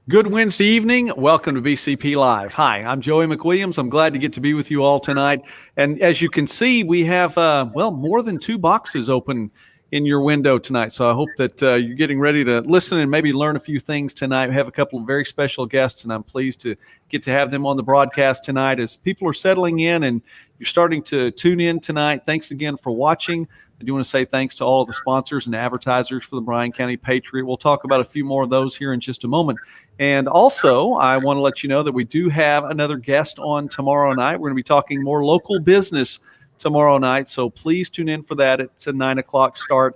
Good Wednesday evening. Welcome to BCP Live. Hi, I'm Joey McWilliams. I'm glad to get to be with you all tonight. And as you can see, we have, more than two boxes open in your window tonight. So I hope that you're getting ready to listen and maybe learn a few things tonight. We have a couple of very special guests, and I'm pleased to get to have them on the broadcast tonight. As people are settling in and you're starting to tune in tonight, thanks again for watching. I do want to say thanks to all of the sponsors and advertisers for the Bryan County Patriot. We'll talk about a few more of those here in just a moment. And also, I want to let you know that we do have another guest on tomorrow night. We're going to be talking more local business tomorrow night, so please tune in for that. It's a 9 o'clock start,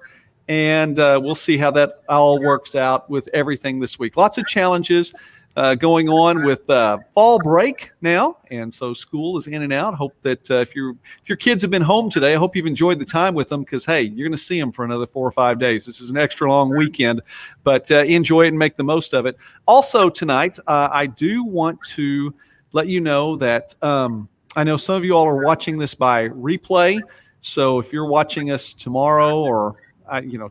and we'll see how that all works out with everything this week. Lots of challenges going on with fall break now, and so school is in and out. Hope that if your kids have been home today, I hope you've enjoyed the time with them, because hey, you're going to see them for another 4 or 5 days. This is an extra long weekend, but enjoy it and make the most of it. Also tonight, I do want to let you know that I know some of you all are watching this by replay. So if you're watching us tomorrow or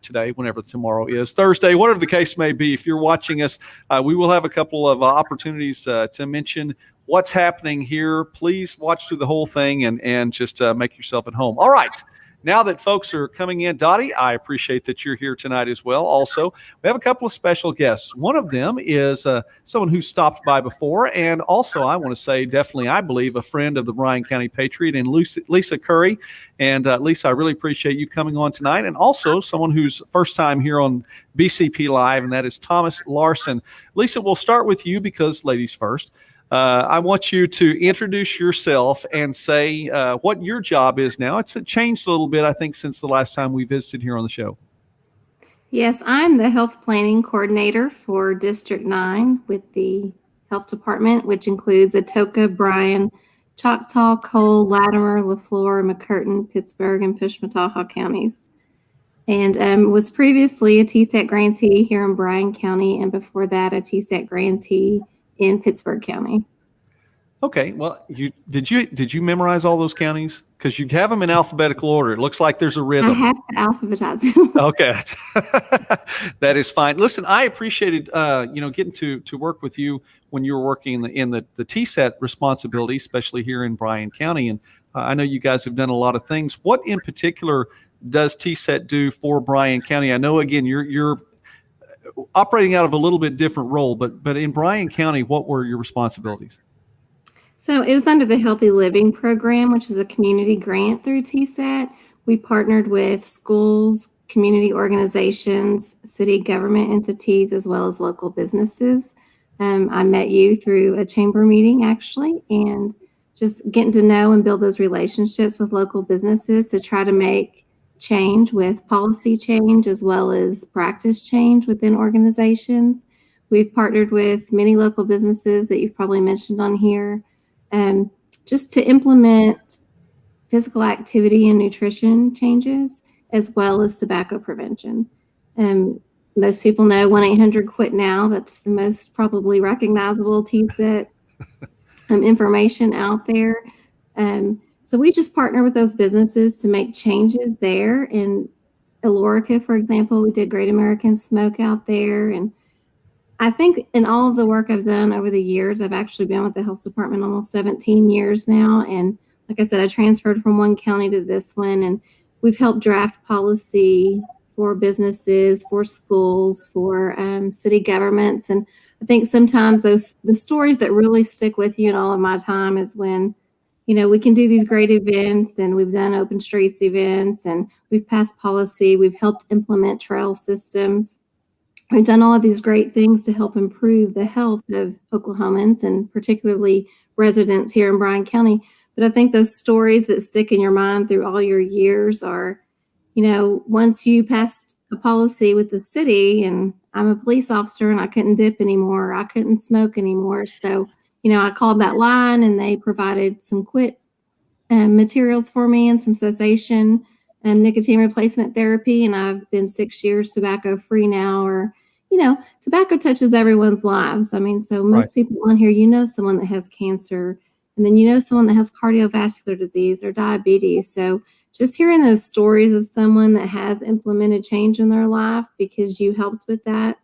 today, whenever tomorrow is, Thursday, whatever the case may be, if you're watching us, we will have a couple of opportunities to mention what's happening here. Please watch through the whole thing and just make yourself at home. All right. Now that folks are coming in, Dottie, I appreciate that you're here tonight as well. Also, we have a couple of special guests. One of them is someone who stopped by before, and also I want to say definitely, I believe, a friend of the Bryan County Patriot, and Lisa Curry. And Lisa, I really appreciate you coming on tonight. And also someone who's first time here on BCP Live, and that is Thomas Larson. Lisa, we'll start with you because ladies first. I want you to introduce yourself and say what your job is now. It's changed a little bit, I think, since the last time we visited here on the show. Yes, I'm the health planning coordinator for District 9 with the health department, which includes Atoka, Bryan, Choctaw, Cole, Latimer, LaFleur, McCurtain, Pittsburgh, and Pushmataha counties. And was previously a TSAT grantee here in Bryan County, and before that, a TSAT grantee in Pittsburgh County. Okay, well, did you memorize all those counties? Because you have them in alphabetical order. It looks like there's a rhythm. I have to alphabetize them. Okay, that is fine. Listen, I appreciated getting to work with you when you were working in the TSAT responsibility, especially here in Bryan County. And I know you guys have done a lot of things. What in particular does TSAT do for Bryan County? I know again you're operating out of a little bit different role, but in Bryan County, what were your responsibilities? So it was under the Healthy Living Program, which is a community grant through TSAT. We partnered with schools, community organizations, city government entities, as well as local businesses. I met you through a chamber meeting, actually, and just getting to know and build those relationships with local businesses to try to make change with policy change as well as practice change within organizations. We've partnered with many local businesses that you've probably mentioned on here, just to implement physical activity and nutrition changes, as well as tobacco prevention. Most people know 1-800-QUIT NOW. That's the most probably recognizable TSAT information out there. So we just partner with those businesses to make changes there. In Alorica, for example, we did Great American Smoke out there. And I think in all of the work I've done over the years, I've actually been with the health department almost 17 years now. And like I said, I transferred from one county to this one, and we've helped draft policy for businesses, for schools, for city governments. And I think sometimes the stories that really stick with you in all of my time is when we can do these great events, and we've done open streets events, and we've passed policy. We've helped implement trail systems. We've done all of these great things to help improve the health of Oklahomans, and particularly residents here in Bryan County. But I think those stories that stick in your mind through all your years are, once you passed a policy with the city, and I'm a police officer and I couldn't dip anymore, I couldn't smoke anymore. So I called that line, and they provided some quit materials for me and some cessation and nicotine replacement therapy. And I've been 6 years tobacco free now. Or, tobacco touches everyone's lives. I mean, so most people on here, someone that has cancer, and then someone that has cardiovascular disease or diabetes. So just hearing those stories of someone that has implemented change in their life because you helped with that,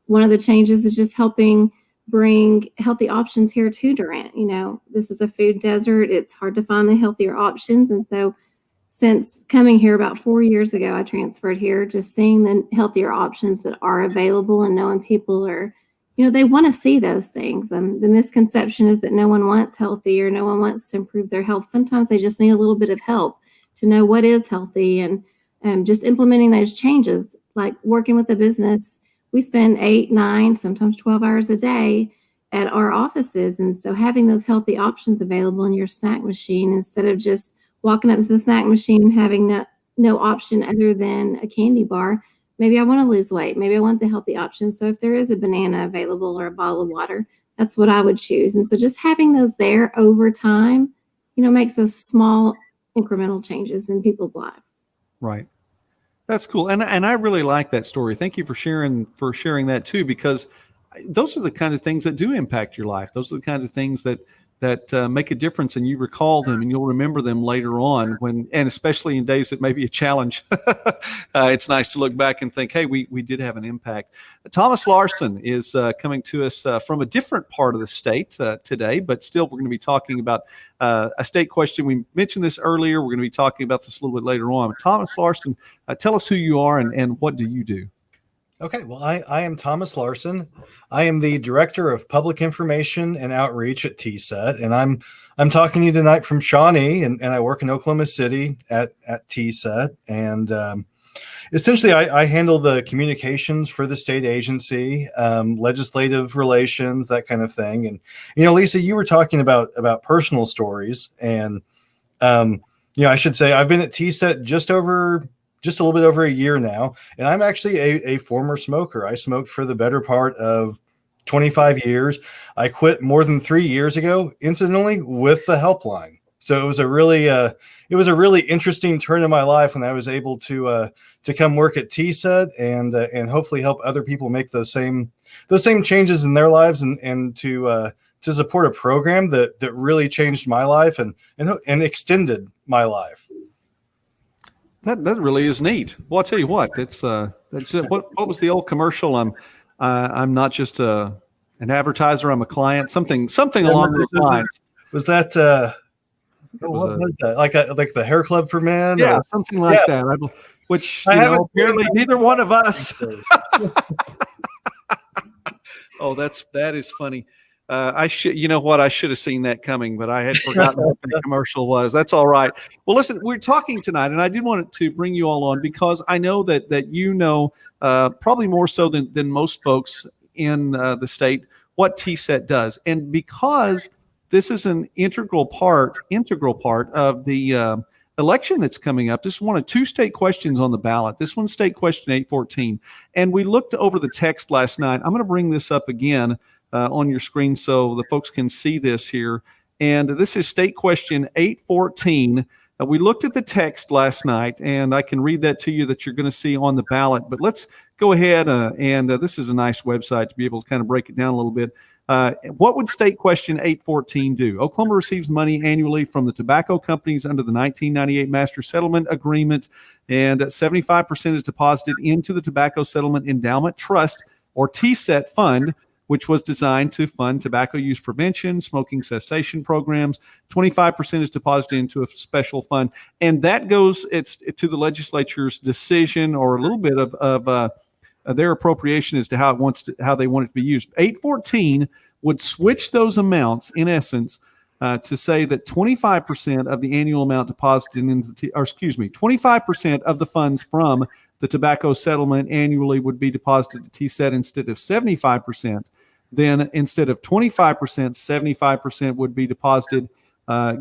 one of the changes is just helping bring healthy options here to Durant. This is a food desert. It's hard to find the healthier options. And so since coming here about 4 years ago, I transferred here, just seeing the healthier options that are available and knowing people are, they want to see those things. The misconception is that no one wants healthy or no one wants to improve their health. Sometimes they just need a little bit of help to know what is healthy, and just implementing those changes, like working with a business. We spend 8, 9, sometimes 12 hours a day at our offices. And so having those healthy options available in your snack machine, instead of just walking up to the snack machine and having no option other than a candy bar. Maybe I want to lose weight. Maybe I want the healthy option. So if there is a banana available or a bottle of water, that's what I would choose. And so just having those there over time, makes those small incremental changes in people's lives. Right. That's cool. And I really like that story. Thank you for sharing that too, because those are the kind of things that do impact your life. Those are the kinds of things that make a difference, and you recall them and you'll remember them later on, and especially in days that may be a challenge. It's nice to look back and think, hey, we did have an impact. Thomas Larson is coming to us from a different part of the state today, but still we're going to be talking about a state question. We mentioned this earlier. We're going to be talking about this a little bit later on. Thomas Larson, tell us who you are and what do you do? Okay, well, I am Thomas Larson. I am the Director of Public Information and Outreach at TSET, and I'm talking to you tonight from Shawnee, and I work in Oklahoma City at TSET, and essentially I handle the communications for the state agency, legislative relations, that kind of thing. And Lisa, you were talking about personal stories, and I should say I've been at TSET just a little bit over a year now. And I'm actually a former smoker. I smoked for the better part of 25 years. I quit more than 3 years ago, incidentally, with the helpline. So it was a really interesting turn in my life when I was able to come work at TSET and hopefully help other people make those same changes in their lives, and to support a program that really changed my life and extended my life. That really is neat. Well, I'll tell you what. That's what was the old commercial? I'm not just an advertiser. I'm a client. Something along those lines. Was that? What was that? Like the hair club for men? Yeah, something like that. Which apparently neither one of us. Oh, that is funny. I should have seen that coming, but I had forgotten what the commercial was. That's all right. Well, listen, we're talking tonight, and I did want to bring you all on because I know that probably more so than most folks in the state what TSET does, and because this is an integral part of the election that's coming up. This is one of 2 state questions on the ballot. This one's state question 814, and we looked over the text last night. I'm going to bring this up again on your screen so the folks can see this here. And this is state question 814. We looked at the text last night, and I can read that to you that you're going to see on the ballot. But let's go ahead, and this is a nice website to be able to kind of break it down a little bit. What would state question 814 do? Oklahoma receives money annually from the tobacco companies under the 1998 Master Settlement Agreement, and 75% is deposited into the Tobacco Settlement Endowment Trust, or TSET fund, which was designed to fund tobacco use prevention, smoking cessation programs. 25% is deposited into a special fund. And that goes to the legislature's decision, or a little bit of their appropriation as to how they want it to be used. 814 would switch those amounts, in essence, to say that 25% of the annual amount deposited into 25% of the funds from the tobacco settlement annually would be deposited to TSET instead of 75%. Then instead of 25%, 75% would be deposited,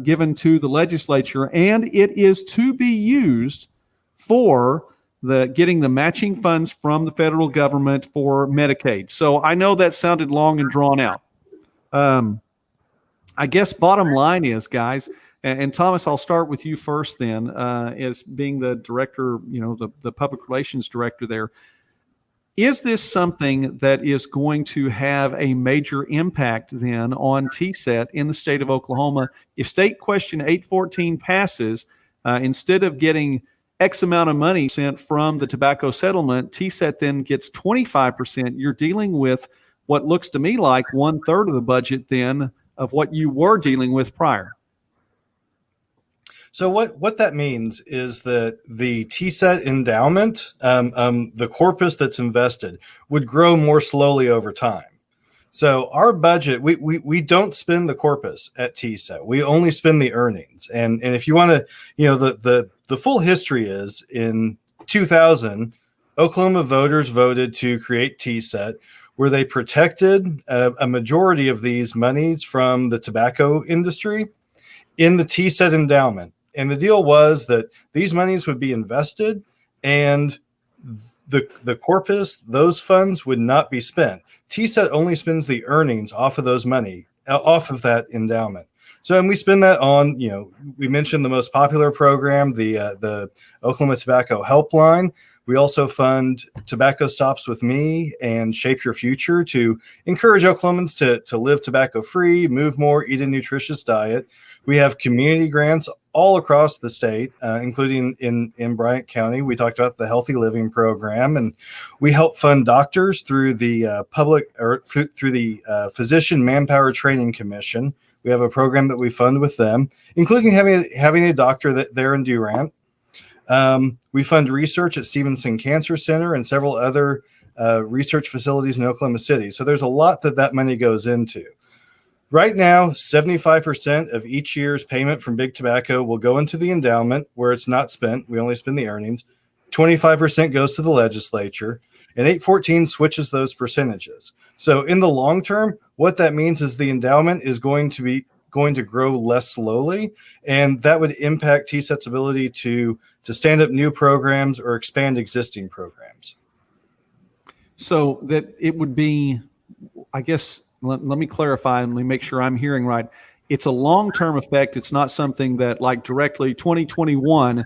given to the legislature, and it is to be used for getting the matching funds from the federal government for Medicaid. So I know that sounded long and drawn out. I guess bottom line is, guys, and Thomas, I'll start with you first then, as being the director, the public relations director there. Is this something that is going to have a major impact then on TSET in the state of Oklahoma? If state question 814 passes, instead of getting X amount of money sent from the tobacco settlement, TSET then gets 25%. You're dealing with what looks to me like 1/3 of the budget then of what you were dealing with prior. So what that means is that the TSET endowment, the corpus that's invested, would grow more slowly over time. So our budget, we don't spend the corpus at TSET. We only spend the earnings. And if you want to, the full history is in 2000, Oklahoma voters voted to create TSET, where they protected a majority of these monies from the tobacco industry in the TSET endowment. And the deal was that these monies would be invested, and the corpus, those funds would not be spent. TSET only spends the earnings off of those money, off of that endowment. So, and we spend that on, we mentioned the most popular program, the Oklahoma Tobacco Helpline. We also fund Tobacco Stops with Me and Shape Your Future to encourage Oklahomans to live tobacco free, move more, eat a nutritious diet. We have community grants all across the state, including in Bryan County. We talked about the Healthy Living Program, and we help fund doctors through the through the Physician Manpower Training Commission. We have a program that we fund with them, including having a doctor there in Durant. We fund research at Stevenson Cancer Center and several other research facilities in Oklahoma City. So there's a lot that money goes into. Right now, 75% of each year's payment from Big Tobacco will go into the endowment where it's not spent. We only spend the earnings. 25% goes to the legislature, and 814 switches those percentages. So in the long term, what that means is the endowment is going to grow less slowly, and that would impact TSET's ability to stand up new programs or expand existing programs. So that it would be, I guess, let me clarify and let me make sure I'm hearing right. It's a long-term effect. It's not something that like directly 2021,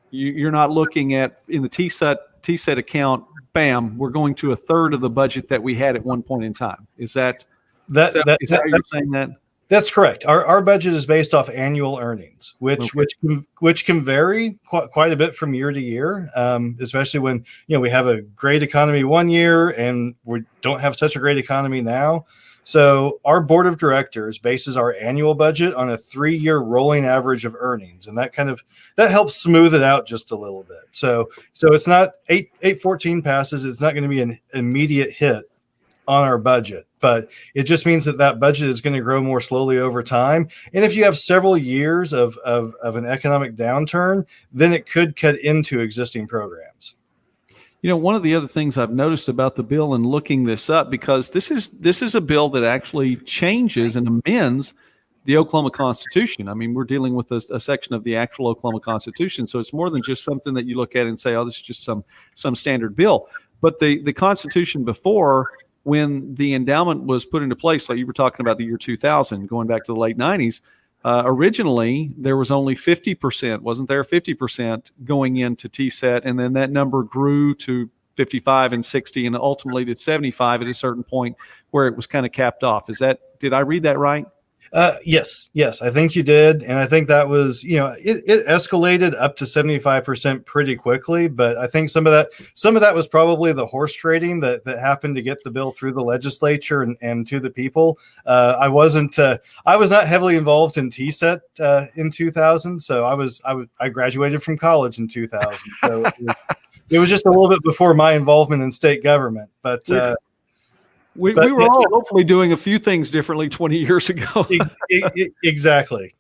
you're not looking at in the TSET account, bam, we're going to 1/3 of the budget that we had at one point in time. Is that how you're saying that? That's correct. Our budget is based off annual earnings, which can vary quite a bit from year to year, especially when we have a great economy one year and we don't have such a great economy now. So our board of directors bases our annual budget on a 3-year rolling average of earnings, and that helps smooth it out just a little bit. So it's not 814 passes. It's not going to be an immediate hit on our budget, but it just means that budget is going to grow more slowly over time. And if you have several years of an economic downturn, then it could cut into existing programs. One of the other things I've noticed about the bill and looking this up, because this is a bill that actually changes and amends the Oklahoma Constitution. I mean, we're dealing with a section of the actual Oklahoma Constitution, so it's more than just something that you look at and say, "Oh, this is just some standard bill." But the Constitution before, when the endowment was put into place, like you were talking about the year 2000, going back to the late 90s, originally there was only 50%, wasn't there? 50% going into TSET, and then that number grew to 55 and 60 and ultimately to 75 at a certain point where it was kind of capped off. Did I read that right? Yes, I think you did. And I think that was, it escalated up to 75% pretty quickly, but I think some of that was probably the horse trading that happened to get the bill through the legislature and to the people. I was not heavily involved in TSET in 2000. So I graduated from college in 2000. So it was just a little bit before my involvement in state government, but we were all hopefully doing a few things differently 20 years ago. Exactly.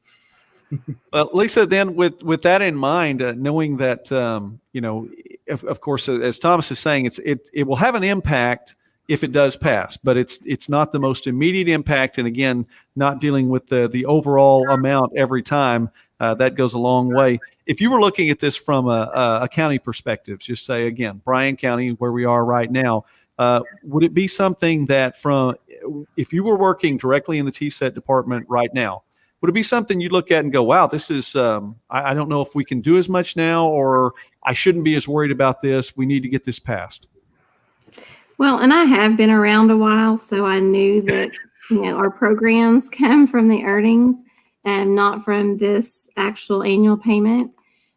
Well, Lisa, then with that in mind, knowing that, of course, as Thomas is saying, it will have an impact if it does pass, but it's not the most immediate impact. And again, not dealing with the overall amount every time, that goes a long way. If you were looking at this from a county perspective, just say again, Bryan County, where we are right now, would it be something that if you were working directly in the TSET department right now, would it be something you'd look at and go, wow, this is, I don't know if we can do as much now, or I shouldn't be as worried about this. We need to get this passed. Well, and I have been around a while, so I knew that, our programs come from the earnings and not from this actual annual payment.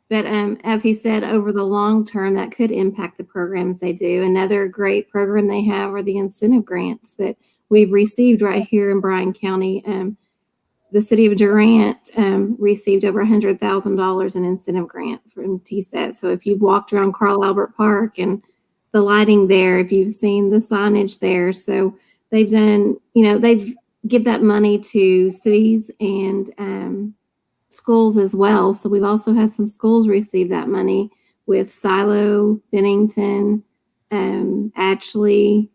But as he said, over the long term, that could impact the programs they do. Another great program they have are the incentive grants that we've received right here in Bryan County. The city of Durant received over $100,000 in incentive grant from TSET. So if you've walked around Carl Albert Park and the lighting there, if you've seen the signage there, so they've done, they've give that money to cities and schools as well. So we've also had some schools receive that money with Silo, Bennington, Atchley,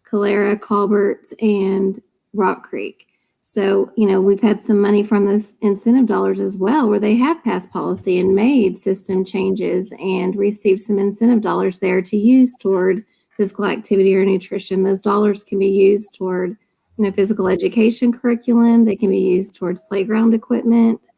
Calera, Colberts, and Rock Creek. So, we've had some money from this incentive dollars as well, where they have passed policy and made system changes and received some incentive dollars there to use toward physical activity or nutrition. Those dollars can be used toward, physical education curriculum. They can be used towards playground equipment,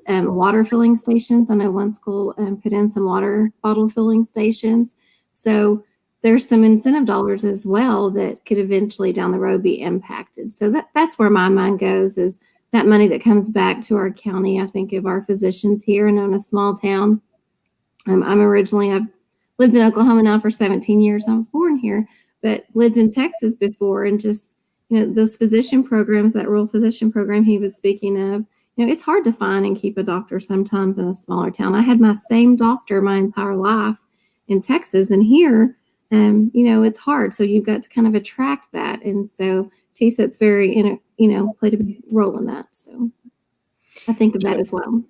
water filling stations. I know one school put in some water bottle filling stations. So there's some incentive dollars as well that could eventually down the road be impacted. So that's where my mind goes, is that money that comes back to our county. I think of our physicians here and in a small town. I've lived in Oklahoma now for 17 years. I was born here, but lived in Texas before. And just, those physician programs, that rural physician program he was speaking of, it's hard to find and keep a doctor sometimes in a smaller town. I had my same doctor my entire life in Texas, and here, it's hard. So you've got to kind of attract that. And so TSET's very, played a big role in that. So I think of that as well.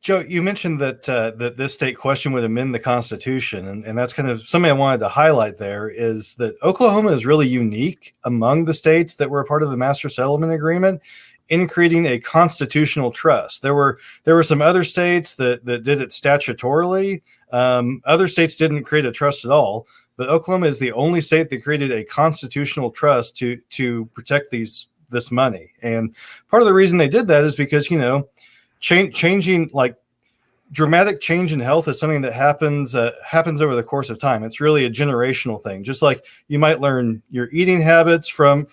Joe, you mentioned that that this state question would amend the Constitution, and that's kind of something I wanted to highlight there, is that Oklahoma is really unique among the states that were a part of the Master Settlement Agreement in creating a constitutional trust. There were some other states that did it statutorily. Other states didn't create a trust at all. But Oklahoma is the only state that created a constitutional trust to protect this money. And part of the reason they did that is because, changing, like dramatic change in health is something that happens over the course of time. It's really a generational thing. Just like you might learn your eating habits from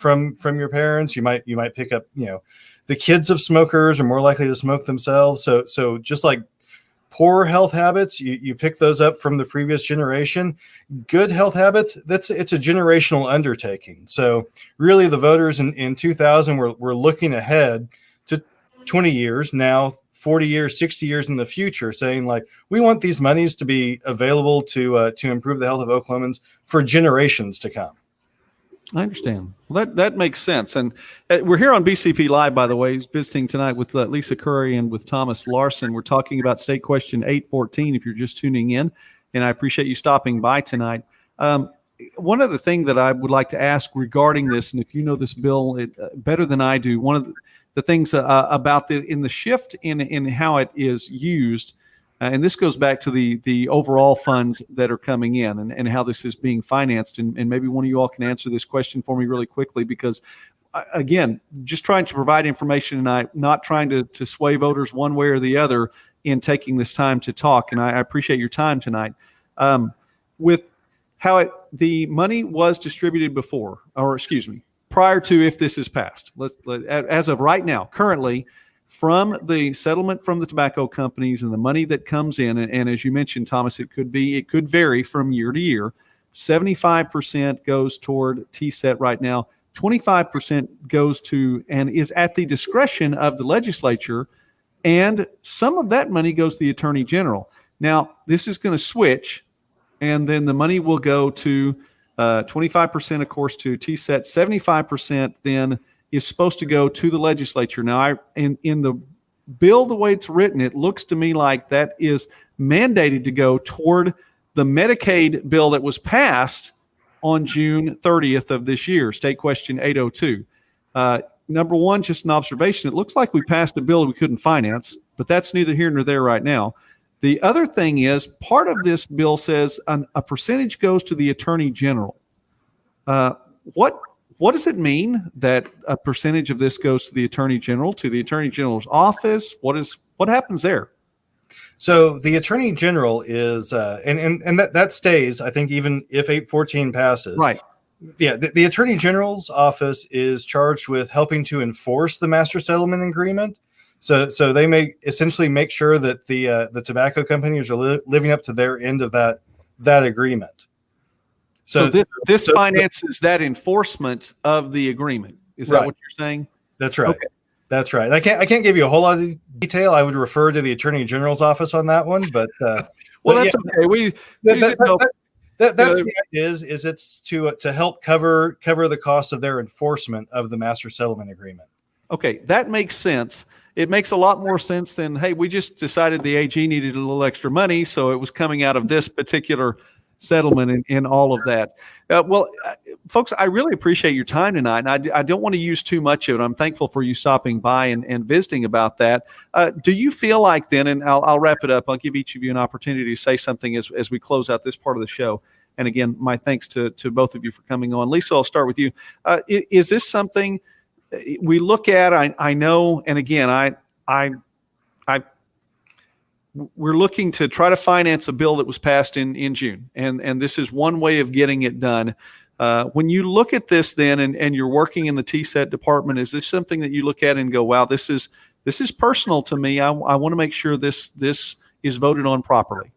your parents, you might pick up, the kids of smokers are more likely to smoke themselves. So just like poor health habits, you pick those up from the previous generation. Good health habits, it's a generational undertaking. So really the voters in 2000 were looking ahead to 20 years, now 40 years, 60 years in the future, saying like, we want these monies to be available to improve the health of Oklahomans for generations to come. I understand. Well, that makes sense. And we're here on BCP Live, by the way, visiting tonight with Lisa Curry and with Thomas Larson. We're talking about State Question 814 if you're just tuning in, and I appreciate you stopping by tonight. One other thing that I would like to ask regarding this, and if you know this bill better than I do, one of the things about in the shift in how it is used, and this goes back to the overall funds that are coming in and how this is being financed. And maybe one of you all can answer this question for me really quickly, because, again, just trying to provide information tonight, not trying to sway voters one way or the other in taking this time to talk. And I appreciate your time tonight. With how the money was distributed before, or excuse me, prior to, if this is passed, as of right now, currently, from the settlement from the tobacco companies and the money that comes in, and as you mentioned, Thomas, it could vary from year to year. 75% goes toward TSET right now. 25% goes to and is at the discretion of the legislature, and some of that money goes to the Attorney General. Now, this is going to switch, and then the money will go to 25%, of course, to TSET. 75% then is supposed to go to the legislature. Now, in the bill, the way it's written, it looks to me like that is mandated to go toward the Medicaid bill that was passed on June 30th of this year, State Question 802. Number one, just an observation. It looks like we passed a bill we couldn't finance, but that's neither here nor there right now. The other thing is, part of this bill says a percentage goes to the Attorney General. What does it mean that a percentage of this goes to the Attorney General, to the Attorney General's office? What happens there? So the Attorney General is, and that stays, I think, even if 814 passes. Right. Yeah, the Attorney General's office is charged with helping to enforce the Master Settlement Agreement. So they essentially make sure that the tobacco companies are living up to their end of that agreement. So this finances that enforcement of the agreement. Is that Right. what you're saying? That's right. Okay. That's right. I can't give you a whole lot of detail. I would refer to the Attorney General's office on that one. But well, but that's yeah, okay. That's the idea is it's to help cover the cost of their enforcement of the master settlement agreement. Okay, that makes sense. It makes a lot more sense than, hey, we just decided the AG needed a little extra money, so it was coming out of this particular settlement and all of that. Folks, I really appreciate your time tonight, and I don't want to use too much of it. I'm thankful for you stopping by and visiting about that. Do you feel like then, and I'll wrap it up, I'll give each of you an opportunity to say something as we close out this part of the show. And again, my thanks to both of you for coming on. Lisa, I'll start with you. Is this something we look at? I know, and again, we're looking to try to finance a bill that was passed in June, and this is one way of getting it done. When you look at this then, and you're working in the TSET department, is this something that you look at and go, wow, this is personal to me. I want to make sure this is voted on properly?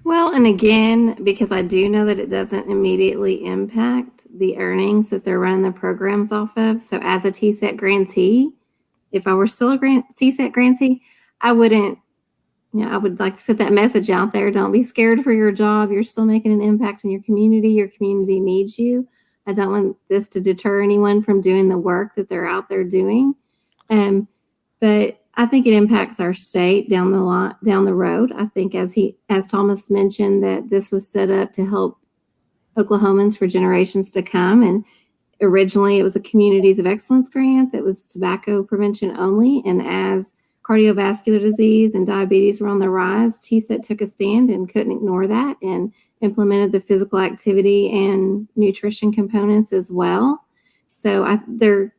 Well, and again, because I do know that it doesn't immediately impact the earnings that they're running the programs off of. So as a TSET grantee, if I were still a TSET grantee, I wouldn't, I would like to put that message out there. Don't be scared for your job. You're still making an impact in your community. Your community needs you. I don't want this to deter anyone from doing the work that they're out there doing. But I think it impacts our state down the road. I think as Thomas mentioned, that this was set up to help Oklahomans for generations to come. And originally it was a Communities of Excellence grant that was tobacco prevention only. And as cardiovascular disease and diabetes were on the rise, TSET took a stand and couldn't ignore that and implemented the physical activity and nutrition components as well. So they're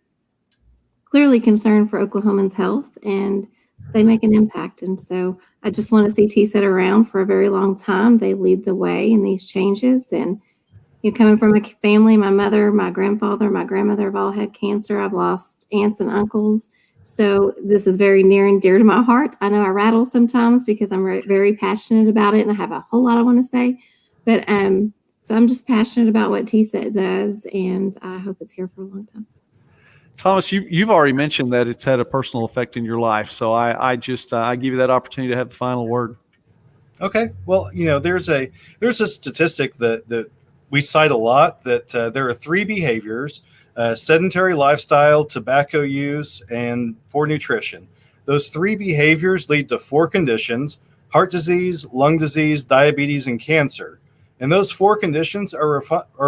clearly concerned for Oklahomans' health, and they make an impact. And so I just want to see TSET around for a very long time. They lead the way in these changes. And coming from a family, my mother, my grandfather, my grandmother have all had cancer. I've lost aunts and uncles. So this is very near and dear to my heart. I know I rattle sometimes because I'm very passionate about it, and I have a whole lot I want to say. But so I'm just passionate about what TSET does, and I hope it's here for a long time. Thomas, you've already mentioned that it's had a personal effect in your life, so I give you that opportunity to have the final word. Okay, well, there's a statistic that we cite a lot, that there are 3 behaviors: sedentary lifestyle, tobacco use, and poor nutrition. Those 3 behaviors lead to 4 conditions: heart disease, lung disease, diabetes, and cancer. And those 4 conditions are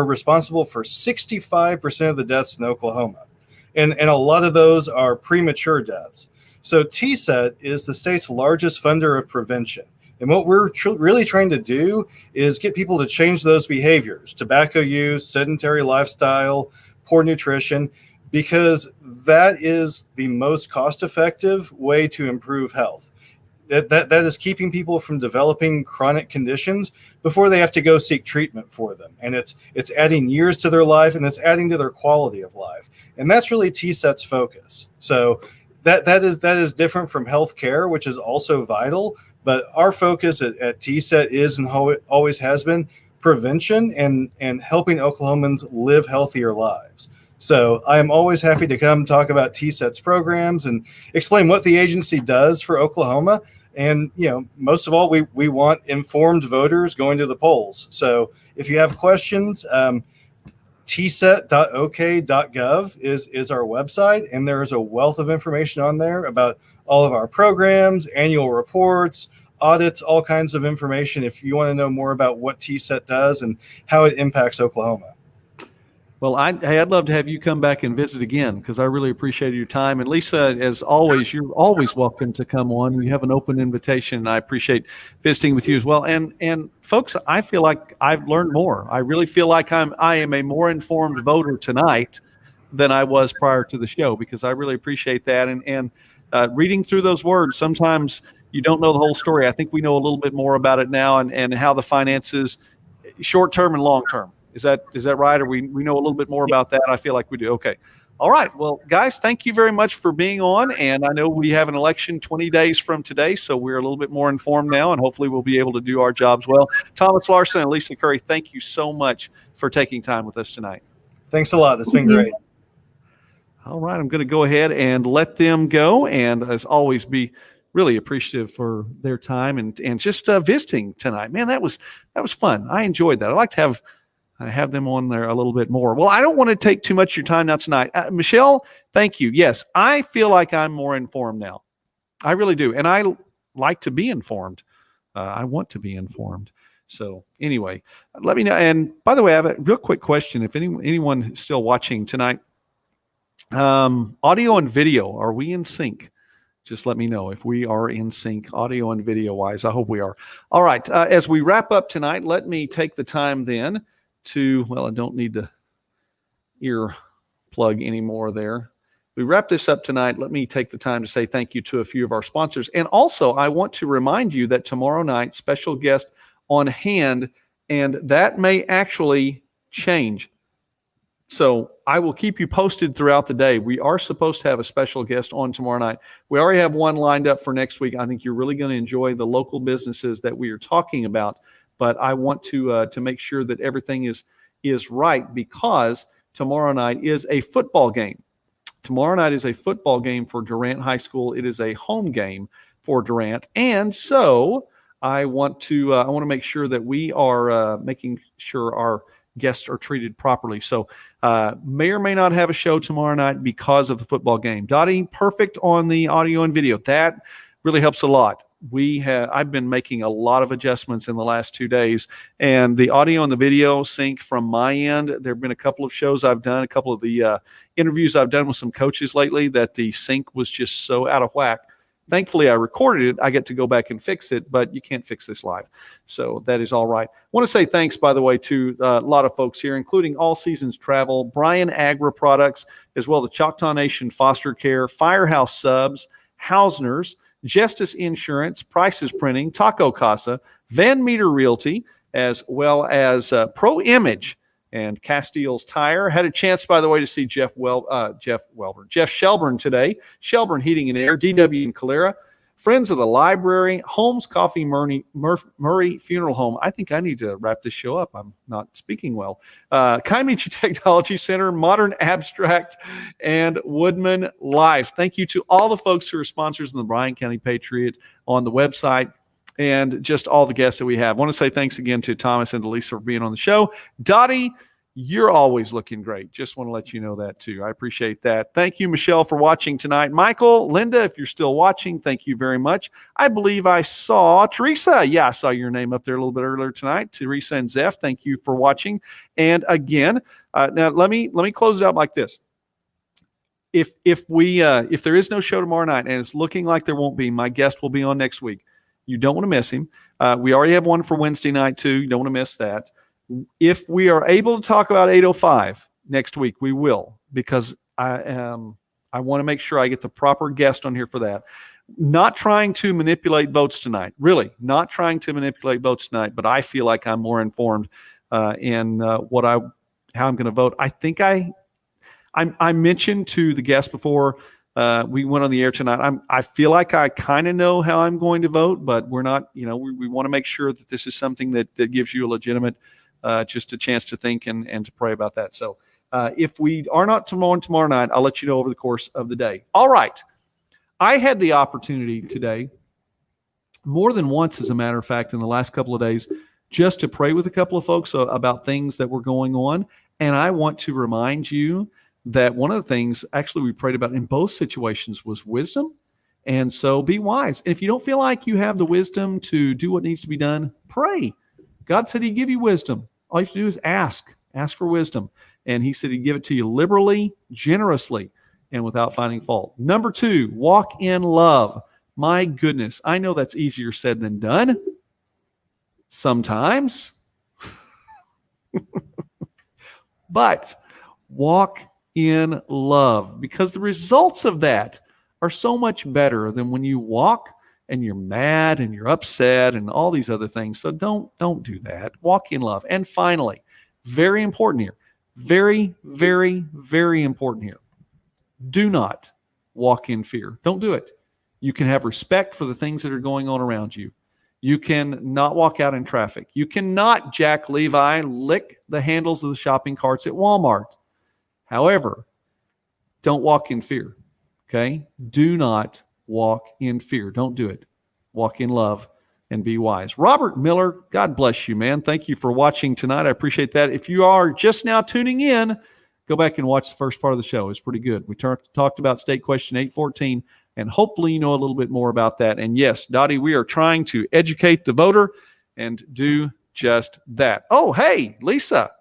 responsible for 65% of the deaths in Oklahoma. And a lot of those are premature deaths. So TSET is the state's largest funder of prevention. And what we're really trying to do is get people to change those behaviors: tobacco use, sedentary lifestyle, poor nutrition, because that is the most cost-effective way to improve health. That is keeping people from developing chronic conditions before they have to go seek treatment for them. And it's adding years to their life, and it's adding to their quality of life. And that's really TSET's focus. So that is different from healthcare, which is also vital. But our focus at TSET is, and always has been, prevention and helping Oklahomans live healthier lives. So I am always happy to come talk about TSET's programs and explain what the agency does for Oklahoma. And, most of all, we want informed voters going to the polls. So if you have questions, tset.ok.gov is our website, and there is a wealth of information on there about all of our programs, annual reports, audits, all kinds of information if you want to know more about what TSET does and how it impacts Oklahoma. Well, I'd love to have you come back and visit again, because I really appreciated your time. And Lisa, as always, you're always welcome to come on. You have an open invitation, and I appreciate visiting with you as well. And folks, I feel like I've learned more. I really feel like I am a more informed voter tonight than I was prior to the show, because I really appreciate that. And reading through those words, sometimes you don't know the whole story. I think we know a little bit more about it now, and how the finances, short term and long term, Is that right? Or we know a little bit more about that? I feel like we do. Okay. All right. Well, guys, thank you very much for being on. And I know we have an election 20 days from today, so we're a little bit more informed now, and hopefully we'll be able to do our jobs well. Thomas Larson and Lisa Curry, thank you so much for taking time with us tonight. Thanks a lot. It's been great. All right. I'm going to go ahead and let them go. And as always, be really appreciative for their time and just visiting tonight. Man, that was fun. I enjoyed that. I'd like to have them on there a little bit more. Well, I don't want to take too much of your time now tonight. Michelle, thank you. Yes, I feel like I'm more informed now. I really do. And I like to be informed. I want to be informed. So anyway, let me know. And by the way, I have a real quick question. If anyone is still watching tonight, audio and video, are we in sync? Just let me know if we are in sync, audio and video wise. I hope we are. All right. As we wrap up tonight, let me take the time then I don't need the ear plug anymore there. We wrap this up tonight. Let me take the time to say thank you to a few of our sponsors. And also, I want to remind you that tomorrow night, special guest on hand, and that may actually change. So I will keep you posted throughout the day. We are supposed to have a special guest on tomorrow night. We already have one lined up for next week. I think you're really going to enjoy the local businesses that we are talking about. But I want to make sure that everything is right, because tomorrow night is a football game. Tomorrow night is a football game for Durant High School. It is a home game for Durant, and so I want to make sure that we are making sure our guests are treated properly. So may or may not have a show tomorrow night because of the football game. Dottie, perfect on the audio and video. That really helps a lot. I've been making a lot of adjustments in the last 2 days, and the audio and the video sync from my end. There have been a couple of shows I've done, a couple of the interviews I've done with some coaches lately that the sync was just so out of whack. Thankfully, I recorded it. I get to go back and fix it, but you can't fix this live. So that is all right. I want to say thanks, by the way, to a lot of folks here, including All Seasons Travel, Bryan Agri Products, as well the Choctaw Nation Foster Care, Firehouse Subs, Hausner's, Justice Insurance, Prices Printing, Taco Casa, Van Meter Realty, as well as Pro Image and Castile's Tire. Had a chance, by the way, to see Jeff Shelburne today. Shelburne Heating and Air, DW and Calera, Friends of the Library, Holmes Coffee Murray Funeral Home. I think I need to wrap this show up. I'm not speaking well. Kaimechi Technology Center, Modern Abstract, and Woodman Life. Thank you to all the folks who are sponsors in the Bryan County Patriot on the website, and just all the guests that we have. I want to say thanks again to Thomas and to Lisa for being on the show. Dottie, you're always looking great. Just want to let you know that too. I appreciate that. Thank you, Michelle, for watching tonight. Michael, Linda, if you're still watching, thank you very much. I believe I saw Teresa. Yeah, I saw your name up there a little bit earlier tonight. Teresa and Zeph, thank you for watching. And again, now let me close it out like this. If there is no show tomorrow night, and it's looking like there won't be, my guest will be on next week. You don't want to miss him. We already have one for Wednesday night too. You don't want to miss that. If we are able to talk about 805 next week, we will, because I want to make sure I get the proper guest on here for that. Not trying to manipulate votes tonight, really not trying to manipulate votes tonight, but I feel like I'm more informed in how I'm going to vote. I think I mentioned to the guest before we went on the air tonight. I feel like I kind of know how I'm going to vote, but we're not. We want to make sure that this is something that gives you a legitimate, just a chance to think and to pray about that. So if we are not tomorrow night, I'll let you know over the course of the day. All right. I had the opportunity today, more than once, as a matter of fact, in the last couple of days, just to pray with a couple of folks about things that were going on. And I want to remind you that one of the things actually we prayed about in both situations was wisdom. And so be wise. If you don't feel like you have the wisdom to do what needs to be done, pray. God said he'd give you wisdom. All you have to do is ask for wisdom. And he said he'd give it to you liberally, generously, and without finding fault. Number 2, walk in love. My goodness, I know that's easier said than done. Sometimes. But walk in love, because the results of that are so much better than when you walk and you're mad and you're upset and all these other things. So don't do that. Walk in love. And finally, Very important here. Very, very, very important here. Do not walk in fear. Don't do it. You can have respect for the things that are going on around you. You can not walk out in traffic. You cannot, Jack Levi, lick the handles of the shopping carts at Walmart. However, don't walk in fear, okay? Do not walk in fear. Don't do it. Walk in love and be wise. Robert Miller, God bless you, man. Thank you for watching tonight. I appreciate that. If you are just now tuning in, go back and watch the first part of the show. It's pretty good. We talked about State Question 814, and hopefully you know a little bit more about that. And yes, Dottie, we are trying to educate the voter and do just that. Oh, hey, Lisa.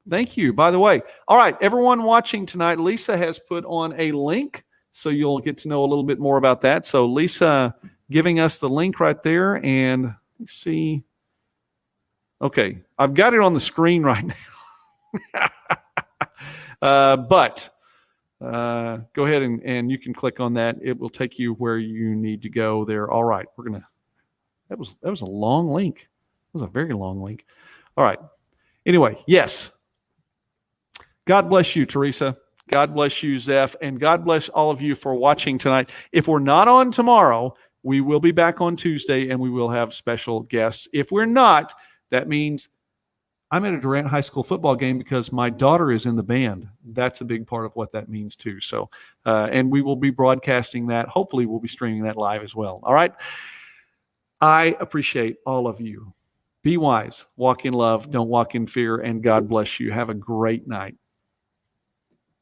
Thank you, by the way. All right, everyone watching tonight, Lisa has put on a link, so you'll get to know a little bit more about that. So Lisa giving us the link right there, and let's see. Okay, I've got it on the screen right now. But go ahead and you can click on that. It will take you where you need to go there. All right, that was a long link. It was a very long link. All right. Anyway, yes. God bless you, Teresa. God bless you, Zeph. And God bless all of you for watching tonight. If we're not on tomorrow, we will be back on Tuesday and we will have special guests. If we're not, that means I'm at a Durant High School football game because my daughter is in the band. That's a big part of what that means too. So, and we will be broadcasting that. Hopefully we'll be streaming that live as well. All right. I appreciate all of you. Be wise, walk in love, don't walk in fear, and God bless you. Have a great night.